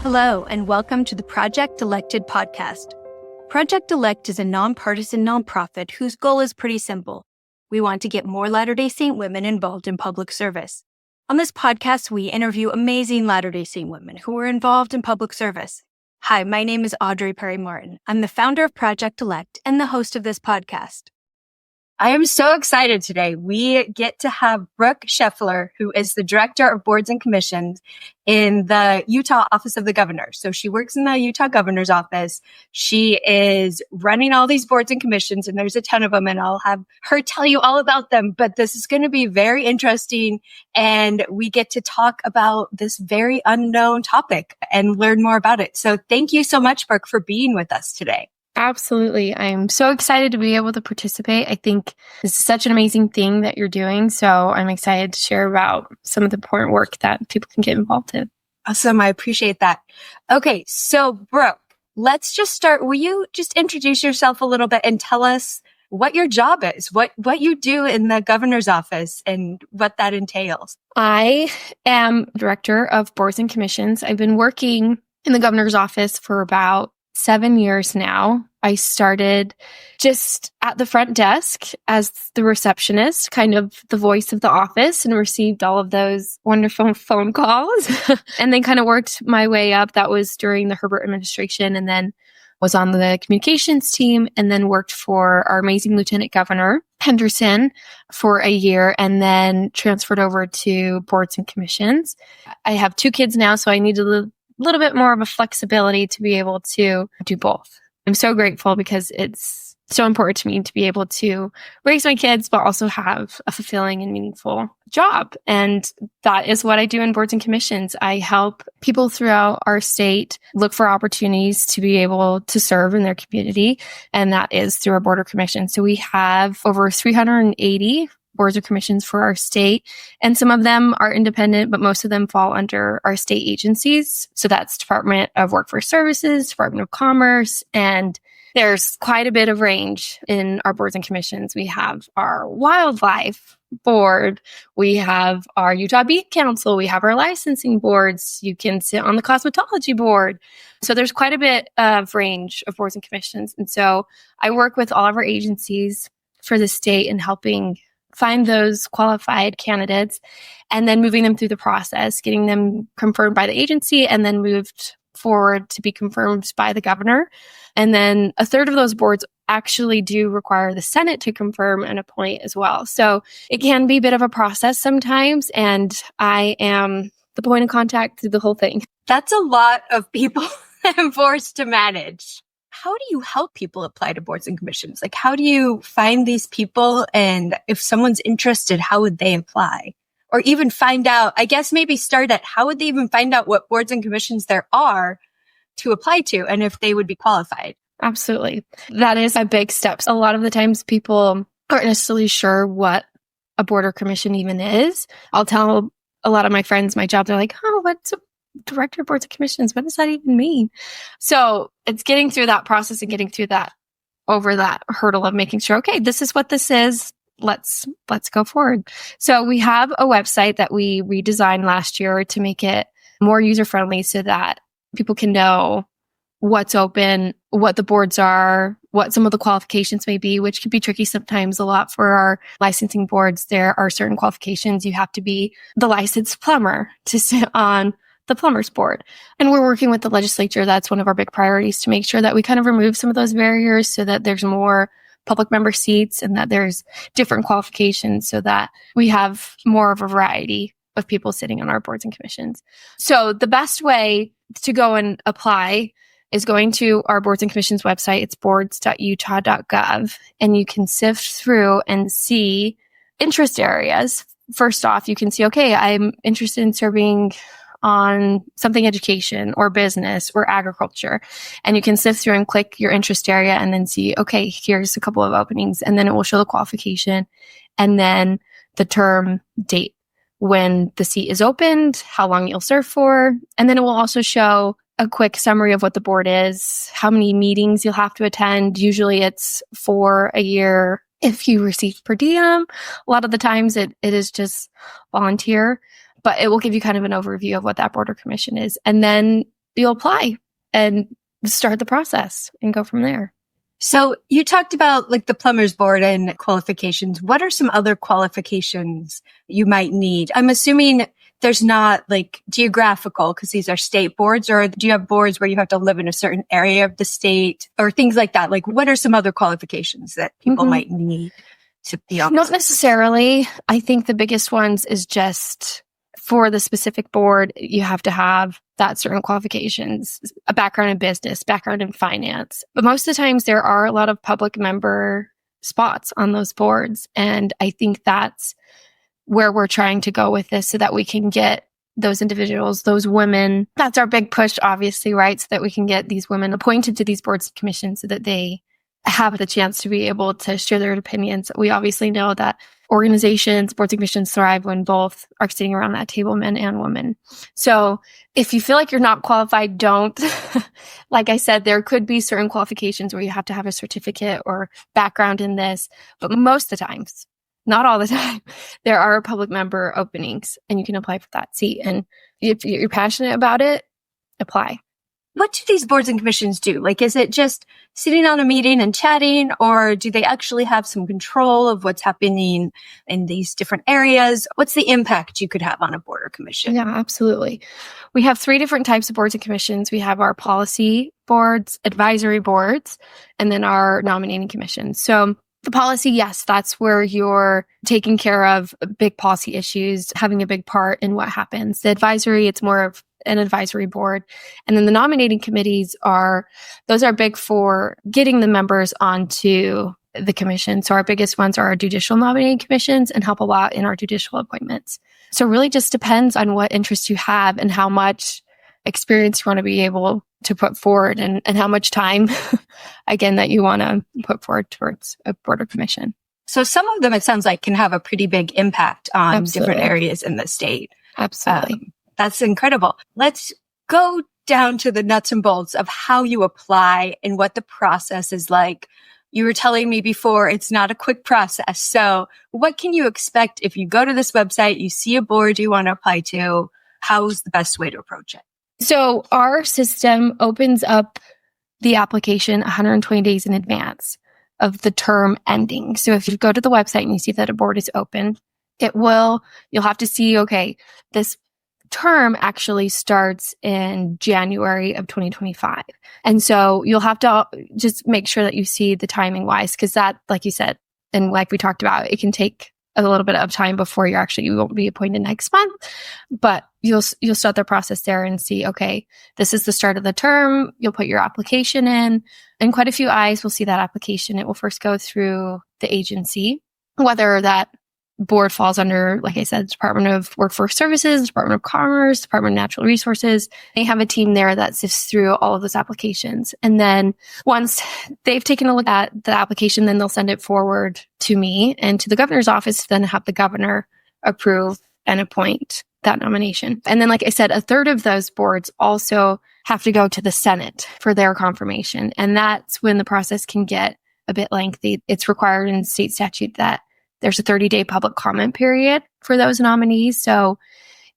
Hello, and welcome to the Project Elected podcast. Project Elect is a nonpartisan nonprofit whose goal is pretty simple. We want to get more Latter-day Saint women involved in public service. On this podcast, we interview amazing Latter-day Saint women who are involved in public service. Hi, my name is Audrey Perry-Martin. I'm the founder of Project Elect and the host of this podcast. I am so excited today. We get to have Brooke Scheffler, who is the Director of Boards and Commissions in the Utah Office of the Governor. So she works in the Utah Governor's office. She is running all these boards and commissions, and there's a ton of them, and I'll have her tell you all about them. But this is going to be very interesting, and we get to talk about this very unknown topic and learn more about it. So thank you so much, Brooke, for being with us today. Absolutely. I'm so excited to be able to participate. I think this is such an amazing thing that you're doing. So I'm excited to share about some of the important work that people can get involved in. Awesome. I appreciate that. Okay. So Brooke, let's just start. Will you just introduce yourself a little bit and tell us what your job is, what you do in the governor's office and what that entails? I am Director of Boards and Commissions. I've been working in the governor's office for about 7 years now. I started just at the front desk as the receptionist, kind of the voice of the office, and received all of those wonderful phone calls and then kind of worked my way up. That was during the Herbert administration, and then was on the communications team, and then worked for our amazing Lieutenant Governor, Henderson, for a year, and then transferred over to boards and commissions. I have 2 kids now, so I need a little bit more of a flexibility to be able to do both. I'm so grateful because it's so important to me to be able to raise my kids, but also have a fulfilling and meaningful job. And that is what I do in boards and commissions. I help people throughout our state look for opportunities to be able to serve in their community. And that is through our board or commission. So we have over 380 boards or commissions for our state. And some of them are independent, but most of them fall under our state agencies. So that's Department of Workforce Services, Department of Commerce, and there's quite a bit of range in our boards and commissions. We have our wildlife board. We have our Utah Beef Council. We have our licensing boards. You can sit on the cosmetology board. So there's quite a bit of range of boards and commissions. And so I work with all of our agencies for the state in helping find those qualified candidates and then moving them through the process, getting them confirmed by the agency and then moved forward to be confirmed by the governor. And then a third of those boards actually do require the Senate to confirm and appoint as well. So it can be a bit of a process sometimes, and I am the point of contact through the whole thing. That's a lot of people I'm forced to manage. How do you help people apply to boards and commissions? Like, how do you find these people? And if someone's interested, how would they apply? Or even find out, I guess maybe start at how would they even find out what boards and commissions there are to apply to and if they would be qualified? Absolutely. That is a big step. A lot of the times people aren't necessarily sure what a board or commission even is. I'll tell a lot of my friends my job. They're like, oh, what's a Director of Boards and Commissions? What does that even mean? So it's getting through that process and getting through that, over that hurdle of making sure, okay, this is what this is. Let's go forward. So we have a website that we redesigned last year to make it more user-friendly so that people can know what's open, what the boards are, what some of the qualifications may be, which can be tricky sometimes. A lot for our licensing boards, there are certain qualifications. You have to be the licensed plumber to sit on the plumbers board. And we're working with the legislature. That's one of our big priorities, to make sure that we kind of remove some of those barriers so that there's more public member seats and that there's different qualifications so that we have more of a variety of people sitting on our boards and commissions. So the best way to go and apply is going to our boards and commissions website. It's boards.utah.gov. And you can sift through and see interest areas. First off, you can see, okay, I'm interested in serving on something education or business or agriculture. And you can sift through and click your interest area and then see, okay, here's a couple of openings. And then it will show the qualification and then the term date when the seat is opened, how long you'll serve for. And then it will also show a quick summary of what the board is, how many meetings you'll have to attend. Usually it's 4 a year. If you receive per diem, a lot of the times it is just volunteer, but it will give you kind of an overview of what that board or commission is. And then you'll apply and start the process and go from there. So you talked about like the plumber's board and qualifications. What are some other qualifications you might need? I'm assuming there's not like geographical because these are state boards, or do you have boards where you have to live in a certain area of the state or things like that? Like what are some other qualifications that people might need to be on? Not necessarily. I think the biggest ones is just for the specific board, you have to have that certain qualifications, a background in business, background in finance. But most of the times there are a lot of public member spots on those boards. And I think that's where we're trying to go with this so that we can get those individuals, those women. That's our big push, obviously, right? So that we can get these women appointed to these boards and commissions so that they have the chance to be able to share their opinions. We obviously know that organizations, boards and commissions thrive when both are sitting around that table, men and women. So if you feel like you're not qualified, don't. Like I said, there could be certain qualifications where you have to have a certificate or background in this, but most of the times, not all the time, there are public member openings and you can apply for that seat. And if you're passionate about it, apply. What do these boards and commissions do? Like, is it just sitting on a meeting and chatting, or do they actually have some control of what's happening in these different areas? What's the impact you could have on a board or commission? Yeah, absolutely. We have 3 different types of boards and commissions. We have our policy boards, advisory boards, and then our nominating commissions. So the policy, yes, that's where you're taking care of big policy issues, having a big part in what happens. The advisory, it's more of an advisory board. And then the nominating committees those are big for getting the members onto the commission. So our biggest ones are our judicial nominating commissions and help a lot in our judicial appointments. So it really just depends on what interest you have and how much experience you want to be able to put forward and how much time, again, that you want to put forward towards a board or commission. So some of them, it sounds like, can have a pretty big impact on Absolutely. different areas in the state. Absolutely. That's incredible. Let's go down to the nuts and bolts of how you apply and what the process is like. You were telling me before, it's not a quick process. So what can you expect if you go to this website, you see a board you want to apply to? How's the best way to approach it? So our system opens up the application 120 days in advance of the term ending. So if you go to the website and you see that a board is open, you'll have to see, okay, this term actually starts in January of 2025. And so you'll have to just make sure that you see the timing wise, because that, like you said, and like we talked about, it can take a little bit of time before you won't be appointed next month, but you'll start the process there and see, okay, this is the start of the term. You'll put your application in, and quite a few eyes will see that application. It will first go through the agency, whether that board falls under, like I said, Department of Workforce Services, Department of Commerce, Department of Natural Resources. They have a team there that sifts through all of those applications. And then once they've taken a look at the application, then they'll send it forward to me and to the governor's office, then have the governor approve and appoint that nomination. And then, like I said, a third of those boards also have to go to the Senate for their confirmation. And that's when the process can get a bit lengthy. It's required in state statute that there's a 30-day public comment period for those nominees. So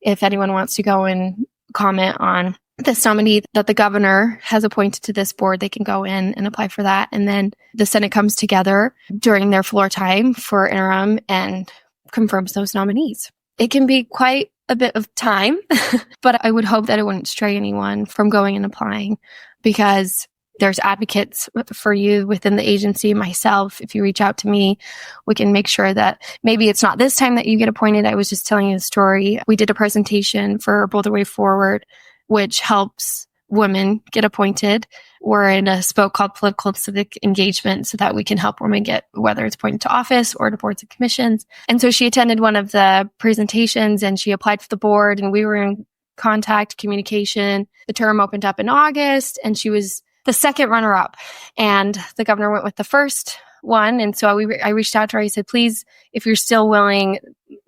if anyone wants to go and comment on this nominee that the governor has appointed to this board, they can go in and apply for that. And then the Senate comes together during their floor time for interim and confirms those nominees. It can be quite a bit of time, but I would hope that it wouldn't stray anyone from going and applying, because there's advocates for you within the agency. Myself, if you reach out to me, we can make sure that maybe it's not this time that you get appointed. I was just telling you a story. We did a presentation for Bold the Way Forward, which helps women get appointed. We're in a spoke called Political and Civic Engagement, so that we can help women get, whether it's appointed to office or to boards and commissions. And so she attended one of the presentations and she applied for the board, and we were in contact, communication. The term opened up in August, and she was the second runner-up, and the governor went with the first one. And so I reached out to her. I said, please, if you're still willing,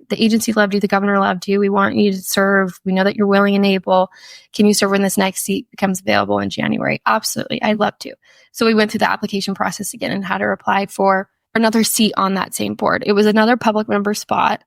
the agency loved you, the governor loved you, we want you to serve. We know that you're willing and able. Can you serve when this next seat becomes available in January? Absolutely. I'd love to. So we went through the application process again and had her apply for another seat on that same board. It was another public member spot,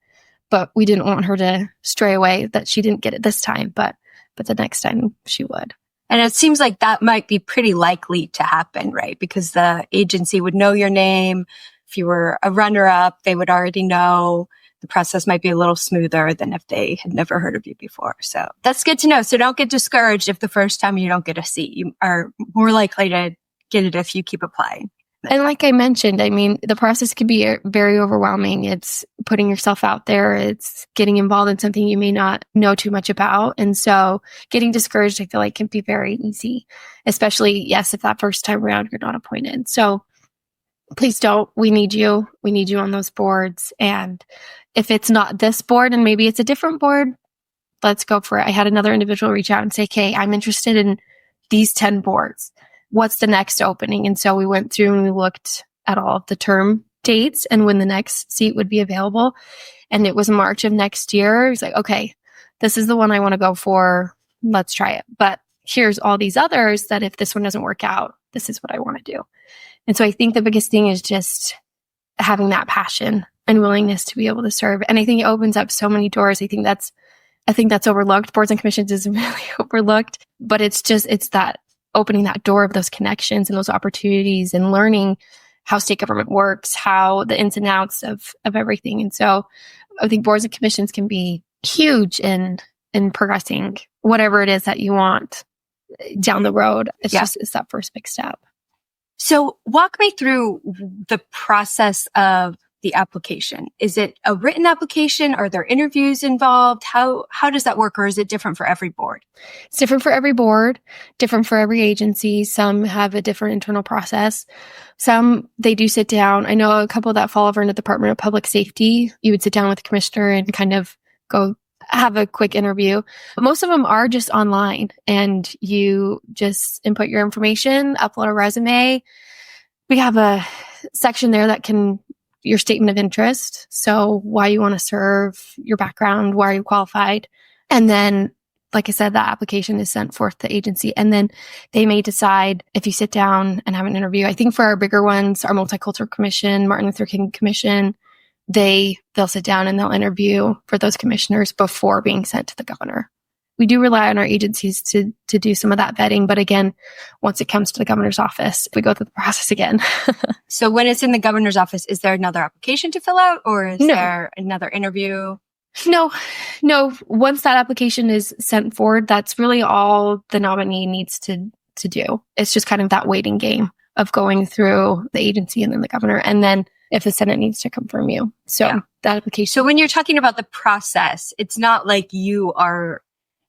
but we didn't want her to stray away that she didn't get it this time, but the next time she would. And it seems like that might be pretty likely to happen, right? Because the agency would know your name. If you were a runner-up, they would already know. The process might be a little smoother than if they had never heard of you before. So that's good to know. So don't get discouraged if the first time you don't get a seat. You are more likely to get it if you keep applying. And like I mentioned, I mean, the process can be very overwhelming. It's putting yourself out there. It's getting involved in something you may not know too much about. And so getting discouraged, I feel like, can be very easy, especially, yes, if that first time around you're not appointed. So please don't. We need you. We need you on those boards. And if it's not this board and maybe it's a different board, let's go for it. I had another individual reach out and say, okay, I'm interested in these 10 boards. What's the next opening? And so we went through and we looked at all of the term dates and when the next seat would be available. And it was March of next year. He's like, okay, this is the one I want to go for. Let's try it. But here's all these others that if this one doesn't work out, this is what I want to do. And so I think the biggest thing is just having that passion and willingness to be able to serve. And I think it opens up so many doors. I think that's overlooked. Boards and commissions is really overlooked, but it's that opening that door of those connections and those opportunities and learning how state government works, how the ins and outs of everything. And so I think boards and commissions can be huge in progressing whatever it is that you want down the road. It's that first big step. So walk me through the process of the application. Is it a written application? Are there interviews involved? How does that work? Or is it different for every board? It's different for every board, different for every agency. Some have a different internal process. Some, they do sit down. I know a couple that fall over in the Department of Public Safety. You would sit down with the commissioner and kind of go have a quick interview. But most of them are just online and you just input your information, upload a resume. We have a section there that can your statement of interest. So why you want to serve, your background, why are you qualified? And then, like I said, that application is sent forth to the agency. And then they may decide if you sit down and have an interview. I think for our bigger ones, our Multicultural Commission, Martin Luther King Commission, they'll sit down and they'll interview for those commissioners before being sent to the governor. We do rely on our agencies to do some of that vetting. But again, once it comes to the governor's office, we go through the process again. So when it's in the governor's office, is there another application to fill out or is there another interview? No. Once that application is sent forward, that's really all the nominee needs to do. It's just kind of that waiting game of going through the agency and then the governor. And then if the Senate needs to confirm you. So that application. So when you're talking about the process, it's not like you are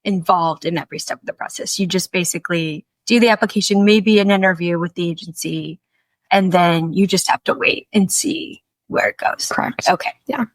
involved in every step of the process. You just basically do the application, maybe an interview with the agency, and then you just have to wait and see where it goes. Correct. Okay. Yeah.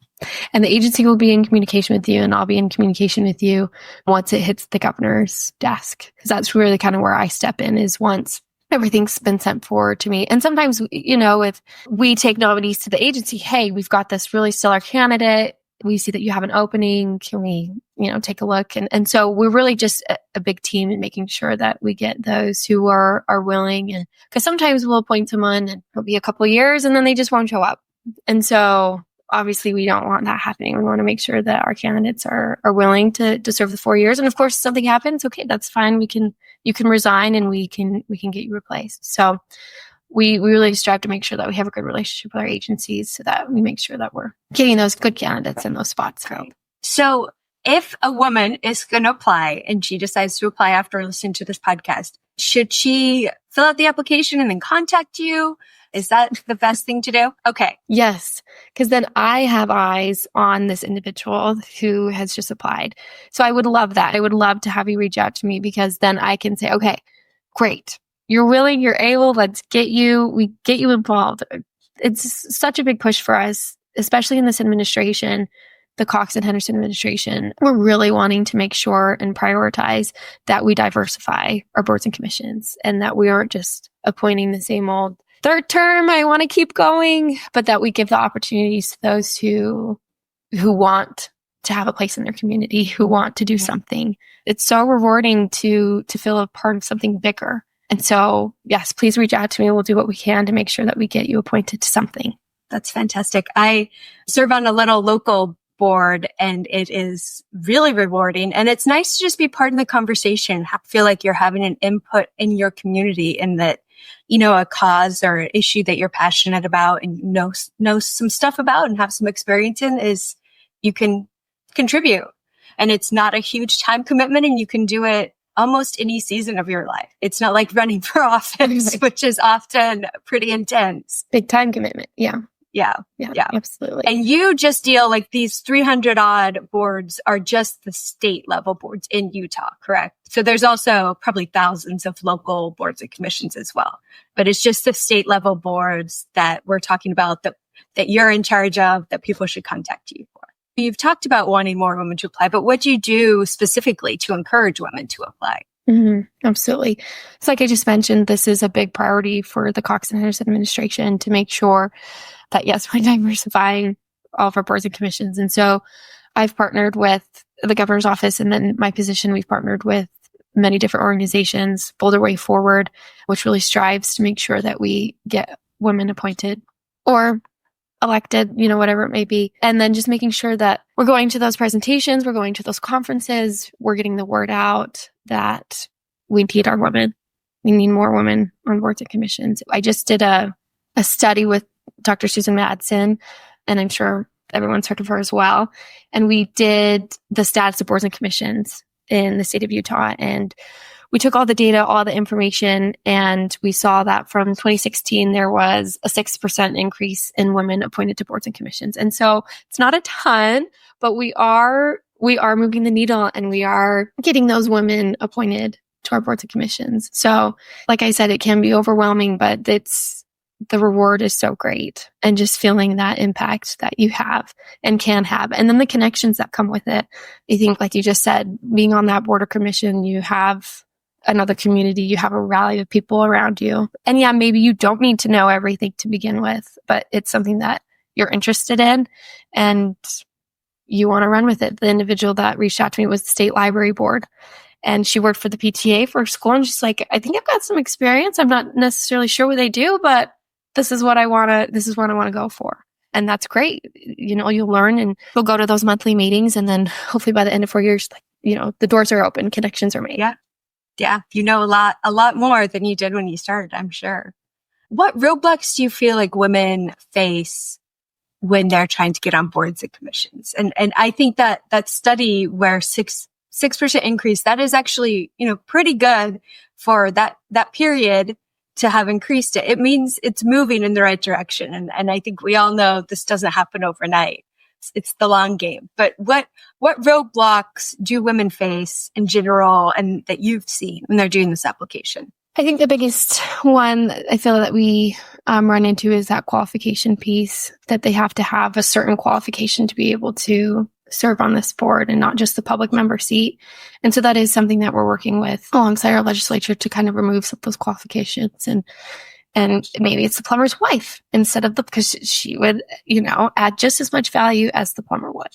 And the agency will be in communication with you and I'll be in communication with you once it hits the governor's desk. Because that's really kind of where I step in is once everything's been sent forward to me. And sometimes, if we take nominees to the agency, hey, we've got this really stellar candidate. We see that you have an opening. Can we, take a look? And so we're really just a big team in making sure that we get those who are willing. And because sometimes we'll appoint someone and it'll be a couple of years and then they just won't show up. And so obviously we don't want that happening. We want to make sure that our candidates are willing to serve the 4 years. And of course, if something happens, okay, that's fine. You can resign and we can get you replaced. So we really strive to make sure that we have a good relationship with our agencies so that we make sure that we're getting those good candidates in those spots. Right. So if a woman is going to apply and she decides to apply after listening to this podcast, should she fill out the application and then contact you? Is that the best thing to do? Okay. Yes, because then I have eyes on this individual who has just applied. So I would love that. I would love to have you reach out to me because then I can say, okay, great. You're willing, you're able, we get you involved. It's such a big push for us, especially in this administration, the Cox and Henderson administration. We're really wanting to make sure and prioritize that we diversify our boards and commissions and that we aren't just appointing the same old third term, I want to keep going, but that we give the opportunities to those who want to have a place in their community, who want to do something. It's so rewarding to feel a part of something bigger. And so, yes, please reach out to me. We'll do what we can to make sure that we get you appointed to something. That's fantastic. I serve on a little local board, and it is really rewarding. And it's nice to just be part of the conversation, feel like you're having an input in your community, and that, a cause or an issue that you're passionate about and know some stuff about and have some experience in is you can contribute. And it's not a huge time commitment, and you can do it almost any season of your life. It's not like running for office, which is often pretty intense. Big time commitment. Yeah. Yeah. Absolutely. And you just deal like these 300 odd boards are just the state level boards in Utah, correct? So there's also probably thousands of local boards and commissions as well. But it's just the state level boards that we're talking about that you're in charge of, that people should contact you for. You've talked about wanting more women to apply, but what do you do specifically to encourage women to apply? Absolutely. It's like I just mentioned, this is a big priority for the Cox and Henderson administration to make sure that, yes, we're diversifying all of our boards and commissions. And so I've partnered with the governor's office, and then my position, we've partnered with many different organizations, Boulder Way Forward, which really strives to make sure that we get women appointed or elected, whatever it may be. And then just making sure that we're going to those presentations, we're going to those conferences, we're getting the word out that we need our women. We need more women on boards and commissions. I just did a study with Dr. Susan Madsen, and I'm sure everyone's heard of her as well. And we did the status of boards and commissions in the state of Utah. And we took all the data, all the information, and we saw that from 2016, there was a 6% increase in women appointed to boards and commissions. And so it's not a ton, but we are moving the needle, and we are getting those women appointed to our boards and commissions. So like I said, it can be overwhelming, but the reward is so great. And just feeling that impact that you have and can have. And then the connections that come with it. I think, like you just said, being on that board or commission, you have another community, you have a rally of people around you. And yeah, maybe you don't need to know everything to begin with, but it's something that you're interested in and you want to run with it. The individual that reached out to me was the state library board, and she worked for the PTA for a school. And she's like, I think I've got some experience. I'm not necessarily sure what they do, but this is what I want to go for. And that's great. You'll learn, and you'll go to those monthly meetings. And then hopefully by the end of 4 years, the doors are open, connections are made. Yeah. A lot more than you did when you started, I'm sure. What roadblocks do you feel like women face when they're trying to get on boards and commissions? And I think that study where 6% increase, that is actually, pretty good for that period to have increased it. It means it's moving in the right direction. And I think we all know this doesn't happen overnight. It's the long game. But what roadblocks do women face in general and that you've seen when they're doing this application? I think the biggest one I feel that we run into is that qualification piece, that they have to have a certain qualification to be able to serve on this board and not just the public member seat. And so that is something that we're working with alongside our legislature to kind of remove some of those qualifications. And maybe it's the plumber's wife instead of because she would, add just as much value as the plumber would.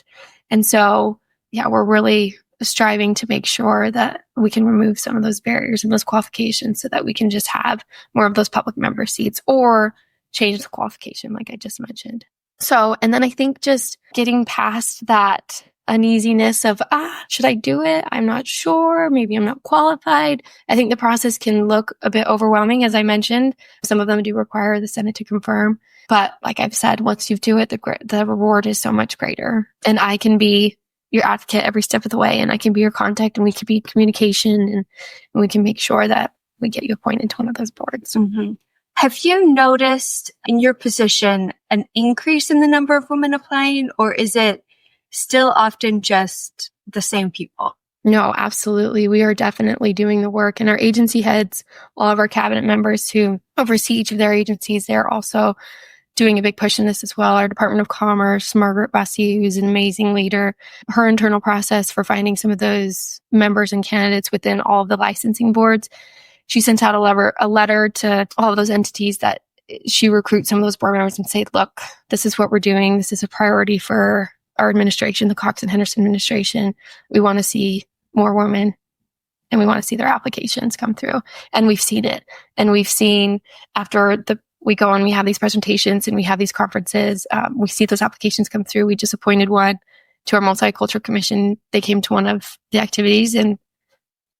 And so, yeah, we're really striving to make sure that we can remove some of those barriers and those qualifications so that we can just have more of those public member seats or change the qualification, like I just mentioned. So, and then I think just getting past that uneasiness of, should I do it? I'm not sure. Maybe I'm not qualified. I think the process can look a bit overwhelming, as I mentioned. Some of them do require the Senate to confirm. But like I've said, once you do it, the reward is so much greater. And I can be your advocate every step of the way, and I can be your contact, and we can be in communication, and we can make sure that we get you appointed to one of those boards. Mm-hmm. Have you noticed in your position an increase in the number of women applying, or is it still often just the same people? No, absolutely. We are definitely doing the work, and our agency heads, all of our cabinet members who oversee each of their agencies, they're also doing a big push in this as well. Our Department of Commerce, Margaret Bussey, who's an amazing leader, her internal process for finding some of those members and candidates within all of the licensing boards. She sent out a letter to all of those entities that she recruits some of those board members and say, look, this is what we're doing. This is a priority for our administration, the Cox and Henderson administration. We want to see more women, and we want to see their applications come through. And we've seen it. And we've seen after we go and we have these presentations and we have these conferences, we see those applications come through. We just appointed one to our multicultural commission. They came to one of the activities and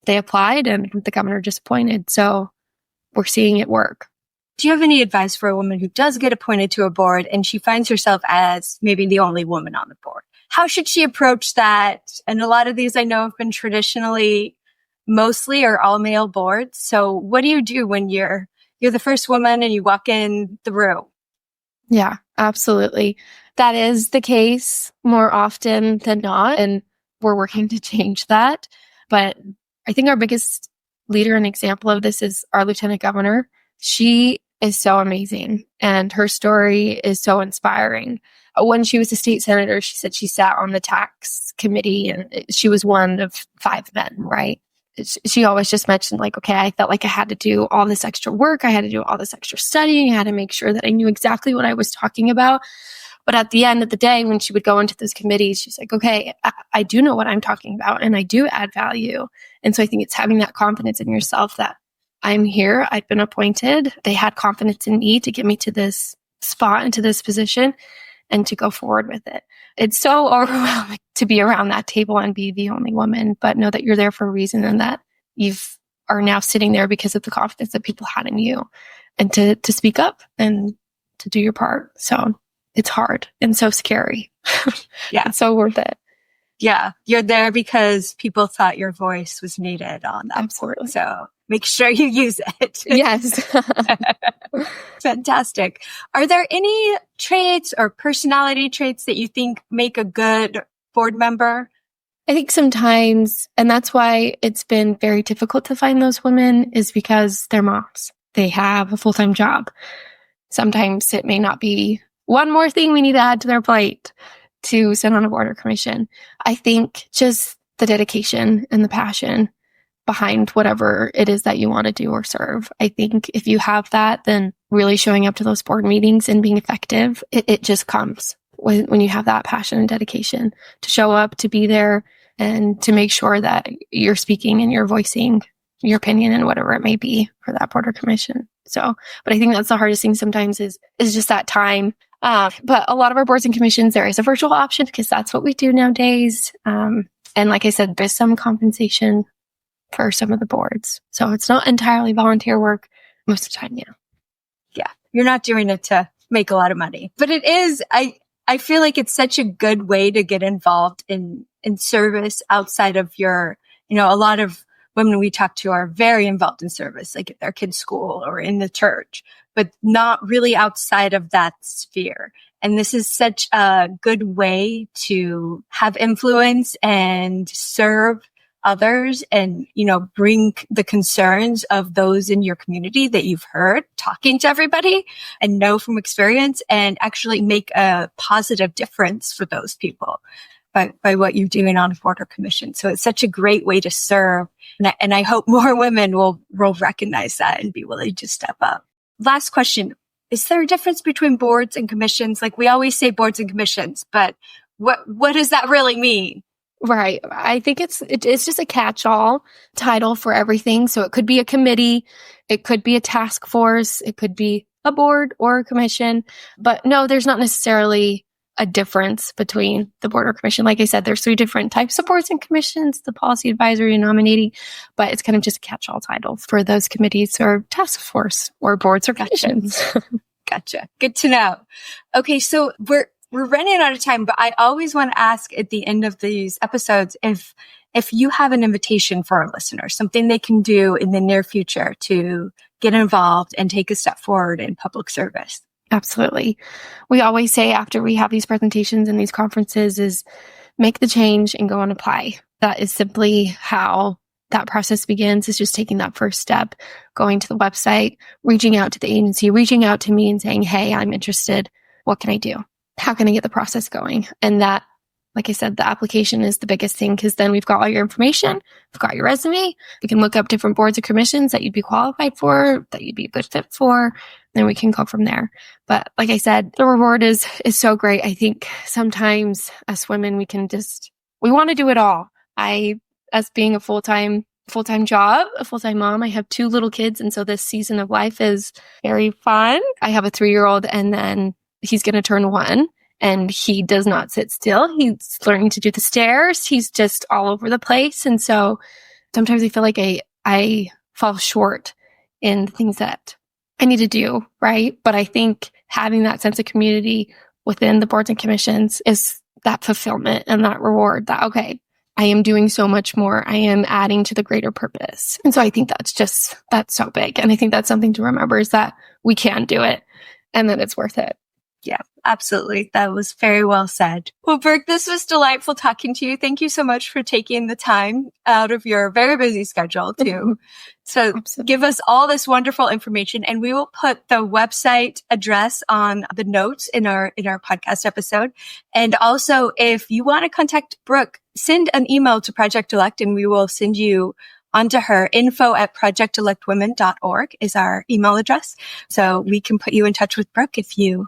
they applied and the governor just appointed. So we're seeing it work. Do you have any advice for a woman who does get appointed to a board and she finds herself as maybe the only woman on the board? How should she approach that? And a lot of these I know have been traditionally mostly or all male boards. So what do you do when you're the first woman and you walk in the room? Yeah, absolutely. That is the case more often than not. And we're working to change that. But I think our biggest leader and example of this is our lieutenant governor. She is so amazing and her story is so inspiring. When she was a state senator, she said she sat on the tax committee and she was one of 5 men, right? She always just mentioned like, okay, I felt like I had to do all this extra work. I had to do all this extra studying. I had to make sure that I knew exactly what I was talking about. But at the end of the day, when she would go into those committees, she's like, okay, I do know what I'm talking about and I do add value. And so I think it's having that confidence in yourself that I'm here. I've been appointed. They had confidence in me to get me to this spot and to this position and to go forward with it. It's so overwhelming to be around that table and be the only woman, but know that you're there for a reason and that you are now sitting there because of the confidence that people had in you and to speak up and to do your part. So it's hard and so scary. Yeah. It's so worth it. Yeah. You're there because people thought your voice was needed on that Absolutely. board. So make sure you use it. Yes. Fantastic. Are there any traits or personality traits that you think make a good board member? I think sometimes, and that's why it's been very difficult to find those women, is because they're moms. They have a full-time job. Sometimes it may not be one more thing we need to add to their plate to sit on a board or commission. I think just the dedication and the passion behind whatever it is that you want to do or serve. I think if you have that, then really showing up to those board meetings and being effective, it just comes when you have that passion and dedication to show up, to be there, and to make sure that you're speaking and you're voicing your opinion and whatever it may be for that board or commission. So, but I think that's the hardest thing sometimes is just that time. But a lot of our boards and commissions, there is a virtual option because that's what we do nowadays. And like I said, there's some compensation for some of the boards. So it's not entirely volunteer work most of the time. Yeah. Yeah. You're not doing it to make a lot of money, but it is, I feel like it's such a good way to get involved in service outside of your, a lot of women we talk to are very involved in service, like at their kids' school or in the church, but not really outside of that sphere. And this is such a good way to have influence and serve others and, bring the concerns of those in your community that you've heard talking to everybody and know from experience and actually make a positive difference for those people by what you're doing on a board or commission. So it's such a great way to serve. And I hope more women will recognize that and be willing to step up. Last question. Is there a difference between boards and commissions? Like we always say boards and commissions, but what does that really mean? Right. I think it's just a catch-all title for everything. So it could be a committee, it could be a task force, it could be a board or a commission. But no, there's not necessarily a difference between the board or commission. Like I said, there's 3 different types of boards and commissions, the policy advisory and nominating, but it's kind of just a catch-all title for those committees or task force or boards or commissions. Gotcha. Good to know. Okay. So we're running out of time, but I always want to ask at the end of these episodes if you have an invitation for our listeners, something they can do in the near future to get involved and take a step forward in public service. Absolutely. We always say after we have these presentations and these conferences is make the change and go and apply. That is simply how that process begins, is just taking that first step, going to the website, reaching out to the agency, reaching out to me and saying, hey, I'm interested. What can I do? How can I get the process going? And that, like I said, the application is the biggest thing because then we've got all your information, we've got your resume, we can look up different boards or commissions that you'd be qualified for, that you'd be a good fit for, then we can go from there. But like I said, the reward is so great. I think sometimes as women, we want to do it all. As being a full-time job, a full-time mom, I have 2 little kids. And so this season of life is very fun. I have a 3-year-old and then he's going to turn 1. and he does not sit still. He's learning to do the stairs. He's just all over the place. And so sometimes I feel like I fall short in the things that I need to do, right? But I think having that sense of community within the boards and commissions is that fulfillment and that reward that, okay, I am doing so much more. I am adding to the greater purpose. And so I think that's so big. And I think that's something to remember, is that we can do it and that it's worth it. Yeah, absolutely. That was very well said. Well, Brooke, this was delightful talking to you. Thank you so much for taking the time out of your very busy schedule to give us all this wonderful information. And we will put the website address on the notes in our podcast episode. And also, if you want to contact Brooke, send an email to Project Elect and we will send you onto her. info@projectelectwomen.org is our email address. So we can put you in touch with Brooke if you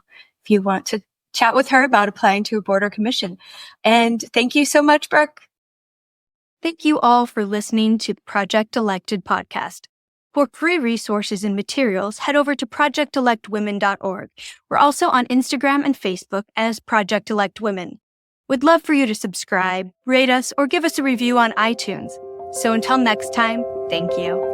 want to chat with her about applying to a board or commission. And thank you so much, Brooke. Thank you all for listening to the Project Elected podcast. For free resources and materials, head over to projectelectwomen.org. We're also on Instagram and Facebook as Project Elect Women. We'd love for you to subscribe, rate us, or give us a review on iTunes. So until next time, thank you.